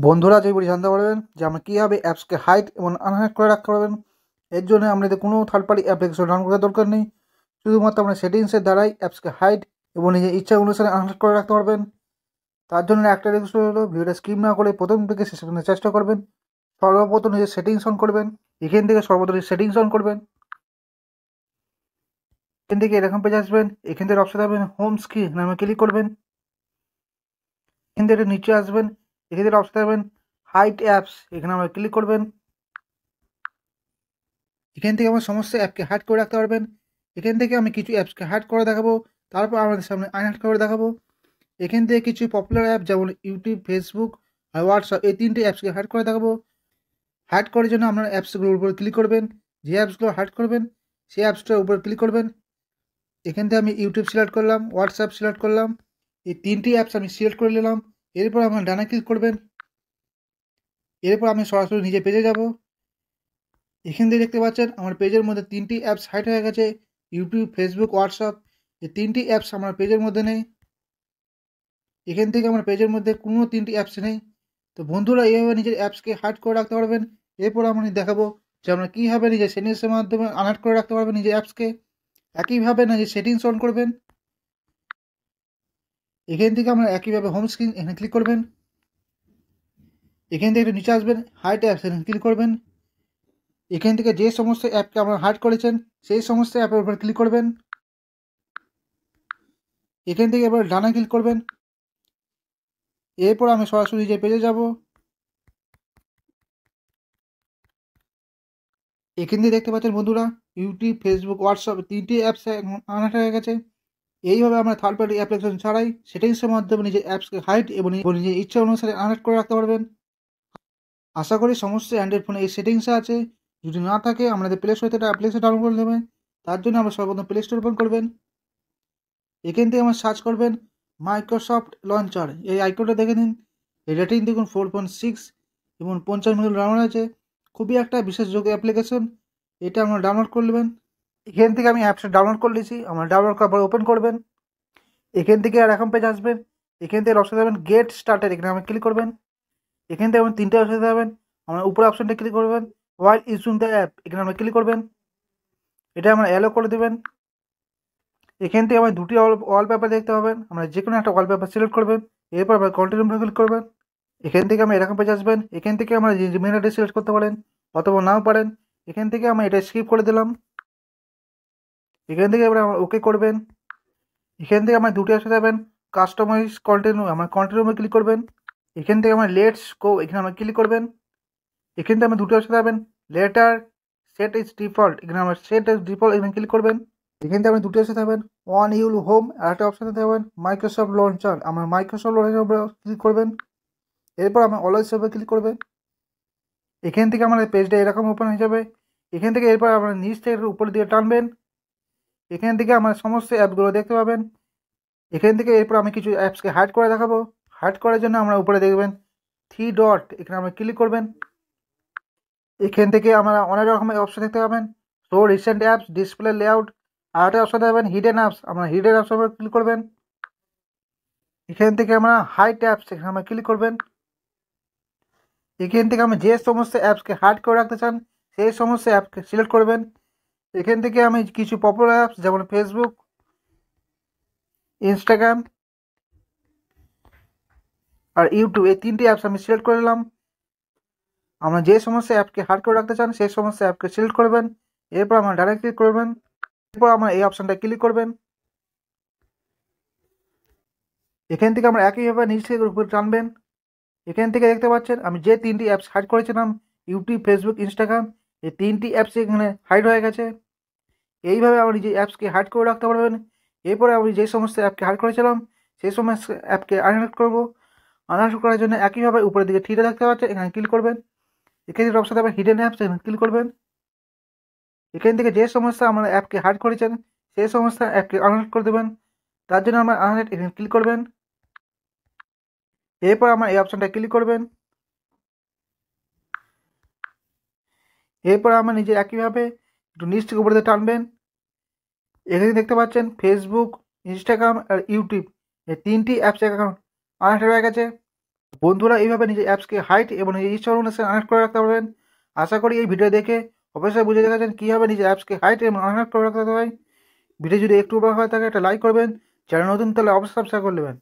বন্ধুরা আজ এই ভিডিও জানতে পারবেন যে আমরা কীভাবে অ্যাপসকে হাইড এবং আনহাইড করে রাখতে পারবেন। এর জন্য আমাদের কোনো থার্ড পার্টি অ্যাপ্লিকেশন ডাউনলোড করার দরকার নেই। শুধুমাত্র আমরা সেটিংসের দ্বারাই অ্যাপসকে হাইড এবং নিজের ইচ্ছা অনুসারে আনহাইড করে রাখতে পারবেন। তার জন্য একটা রিকোয়েস্ট হলো ভিডিওটা স্কিপ না করে প্রথম থেকে শেষ পর্যন্ত চেষ্টা করবেন। সর্বপ্রথম নিজের সেটিংস অন করবেন। এখান থেকে সর্বপ্রথম সেটিংস অন করবেন। এখান থেকে এরকম পেজ আসবেন। এখান থেকে অপশন পাবেন হোম স্ক্রিন নামে ক্লিক করবেন। এখান থেকে নিচে আসবেন। এখান থেকে অপশন পাবেন হাইড অ্যাপস, এখানে আমরা ক্লিক করবেন। এখান থেকে আমার সমস্ত অ্যাপকে হাইড করে রাখতে পারবেন। এখান থেকে আমি কিছু অ্যাপসকে হাইড করে দেখাবো, তারপর আমাদের সামনে আনহাইড করে দেখাবো। এখান থেকে কিছু পপুলার অ্যাপ যেমন ইউটিউব, ফেসবুক আর হোয়াটসঅ্যাপ, এই তিনটে অ্যাপসকে হাইড করে দেখাবো। হাইড করার জন্য আপনার অ্যাপসগুলোর উপরে ক্লিক করবেন। যে অ্যাপসগুলো হাইড করবেন সেই অ্যাপসটার উপরে ক্লিক করবেন। এখান থেকে আমি ইউটিউব সিলেক্ট করলাম, হোয়াটসঅ্যাপ সিলেক্ট করলাম, এই তিনটি অ্যাপস আমি সিলেক্ট করে নিলাম। এরপর আপনার ডানে ক্লিক করবেন। এরপর আমি সরাসরি নিজে পেজে যাব। এখান থেকে দেখতে পাচ্ছেন আমার পেজের মধ্যে তিনটি অ্যাপস হাইড হয়ে গেছে, ইউটিউব, ফেসবুক, হোয়াটসঅ্যাপ। এই তিনটি অ্যাপস আমার পেজের মধ্যে নেই। এখান থেকে আমার পেজের মধ্যে কোনো তিনটি অ্যাপস নেই। তো বন্ধুরা এইভাবে নিজের অ্যাপসকে হাইড করে রাখতে পারবেন। এরপর আমি দেখাবো যে আমরা কীভাবে নিজের সেটিংসের মাধ্যমে আনহাইড করে রাখতে পারবেন নিজের অ্যাপসকে। একইভাবে নিজের সেটিংস অন করবেন। এখান থেকে আমরা একইভাবে হোম স্ক্রিন এখানে ক্লিক করবেন। এখান থেকে একটু নিচে আসবেন, হাইড অ্যাপস এখানে ক্লিক করবেন। এখান থেকে যে সমস্ত অ্যাপকে আপনারা হাইড করেছেন সেই সমস্ত অ্যাপের উপর ক্লিক করবেন। এখান থেকে এবার ডানে ক্লিক করবেন। এরপর আমি সরাসরি যে পেজে যাব। এখান থেকে দেখতে পাচ্ছেন বন্ধুরা ইউটিউব, ফেসবুক, হোয়াটসঅ্যাপ তিনটি অ্যাপস আনহাইড হয়ে গেছে। এইভাবে আমরা থার্ড পার্টি অ্যাপ্লিকেশন ছাড়াই সেটিংসের মাধ্যমে নিজের অ্যাপসকে হাইড এবং নিজের ইচ্ছা অনুসারে আনহাইড করে রাখতে পারবেন। আশা করি সমস্ত অ্যান্ড্রয়েড ফোনে এই সেটিংসে আছে। যদি না থাকে আমাদের প্লে স্টোর থেকে অ্যাপ্লিকেশন ডাউনলোড করে নেবেন। তার জন্য আমরা সর্বপ্রথম প্লে স্টোর ওপেন করবেন। এখান থেকে আমরা সার্চ করবেন মাইক্রোসফট লঞ্চার, এই আইকনটা দেখে নিন। এই রেটিং দেখুন 4.6 এবং 50 মিলিয়ন ডাউনলোড আছে। খুবই একটা বিশ্বাসযোগ্য অ্যাপ্লিকেশন, এটা আমরা ডাউনলোড করে নেবেন। এখান থেকে আমি অ্যাপসটা ডাউনলোড করে নিয়েছি। আমরা ডাউনলোড করার পর ওপেন করবেন। এখান থেকে আর এখন পেজ আসবেন। এখান থেকে অপশন দেবেন গেট স্টার্টেড, এখানে আমরা ক্লিক করবেন। এখান থেকে আমরা তিনটে অপশন দেবেন। আমরা উপরে অপশনটা ক্লিক করবেন ওয়াইল ইউজিং দ্য অ্যাপ, এখানে আমরা ক্লিক করবেন। এটা আমরা অ্যালো করে দেবেন। এখান থেকে আমার দুটি ওয়ালপেপার দেখতে পাবেন। আমরা যে কোনো একটা ওয়ালপেপার সিলেক্ট করবেন। এরপর আমরা কন্টিনিউ ক্লিক করবেন। এখান থেকে আমরা এরকম পেজ আসবেন। এখান থেকে আমরা জিমেল আইডি সিলেক্ট করতে পারেন অথবা নাও পারেন। এখান থেকে আমরা এটা স্কিপ করে দিলাম। এখান থেকে আমরা ওকে করবেন। এখান থেকে আমার দুটি অপশন যাবেন কাস্টমাইজ কন্টিনিউ, আমার কন্টিনিউ ক্লিক করবেন। এখান থেকে আমার লেটস গো, এখানে আমরা ক্লিক করবেন। এখান থেকে আমার দুটি অপশন যাবেন লেটার সেট ইজ ডিফল্ট, এখানে আমরা সেট ইজ ডিফল্ট এখানে ক্লিক করবেন। এখান থেকে আপনি দুটি অপশন থাকবেন ওয়ান ইউল হোম, আর একটা অপশানে থাকবেন মাইক্রোসফট লঞ্চার, আমার মাইক্রোসফট লঞ্চার উপরে ক্লিক করবেন। এরপর আমার অলওয়েজ উপরে ক্লিক করবেন। এখান থেকে আমাদের পেজটা এরকম ওপেন হয়ে যাবে। এখান থেকে এরপর আপনার নিচ থেকে উপরের দিকে টানবেন। এখান থেকে আমার সমস্ত অ্যাপগুলো দেখতে পাবেন। এখান থেকে এরপর আমি কিছু অ্যাপসকে হাইড করে দেখাবো। হাইড করার জন্য আমরা উপরে দেখবেন 3 ডট, এখানে আমরা ক্লিক করবেন। এখান থেকে আমরা অনেক রকমের অপশন দেখতে পাবেন show recent apps, display layout, আর একটা অপশন দেবেন হিডেন অ্যাপস, আমরা হিডেন অ্যাপস উপরে ক্লিক করবেন। এখান থেকে আমরা হাইড অ্যাপস, এখানে আমরা ক্লিক করবেন। এখান থেকে আমি যে সমস্ত অ্যাপসকে হাইড করে রাখতে চান সেই সমস্ত অ্যাপকে সিলেক্ট করবেন। এখান থেকে আমি কিছু পপুলার অ্যাপস যেমন ফেসবুক, ইনস্টাগ্রাম আর ইউটিউব, এই তিনটি অ্যাপস আমি সিলেক্ট করে নিলাম। আমরা যে সমস্ত অ্যাপকে হাইড করে রাখতে চান সেই সমস্ত অ্যাপকে সিলেক্ট করবেন। এরপর আমরা ডাইরেক্ট ক্লিক করবেন। এরপর আমরা এই অপশানটা ক্লিক করবেন। এখান থেকে আমরা একইভাবে নিচ থেকে উপরে টানবেন। এখান থেকে দেখতে পাচ্ছেন আমি যে তিনটি অ্যাপস হাইড করেছিলাম ইউটিউব, ফেসবুক, ইনস্টাগ্রাম, এই তিনটি অ্যাপস এখানে হাইড হয়ে গেছে। এইভাবে আপনি যে অ্যাপসকে হাইড করে রাখতে পারবেন। এরপরে আমি যে সমস্ত অ্যাপকে হাইড করেছিলাম সেই সমস্ত অ্যাপকে আনহাইড করবো। আনহাইড করার জন্য একইভাবে উপরের দিকে ঠিকঠাক দেখতে পাচ্ছেন, এখানে ক্লিক করবেন। এখানে অপশন দেবেন হিডেন অ্যাপস, এখানে ক্লিক করবেন। এখান থেকে যে সমস্ত আমরা অ্যাপকে হাইড করেছেন সেই সমস্ত অ্যাপকে আনহাইড করে দেবেন। তার জন্য আমরা আনহাইড এখানে ক্লিক করবেন। এরপর আমার এই অপশনটা ক্লিক করবেন। এরপর আমরা নিজে একইভাবে একটু নিচ থেকে উপরে টানবেন। এখানে দেখতে পাচ্ছেন ফেসবুক, ইনস্টাগ্রাম আর ইউটিউব, এই তিনটি অ্যাপস এখন আনহাইড হয়ে গেছে। বন্ধুরা এইভাবে নিজের অ্যাপসকে হাইড এবং নিজের ইচ্ছা অনুসারে আনহাইড করে রাখতে পারবেন। আশা করি এই ভিডিও দেখে অবশ্যই বুঝে গেছেন কীভাবে নিজের অ্যাপসকে হাইড এবং আনহাইড করে রাখতে হয়। ভিডিও যদি একটু উপকার হয়ে থাকে একটা লাইক করবেন, চ্যানেল নতুন তাহলে অবশ্যই সাবস্ক্রাইব করে নেবেন।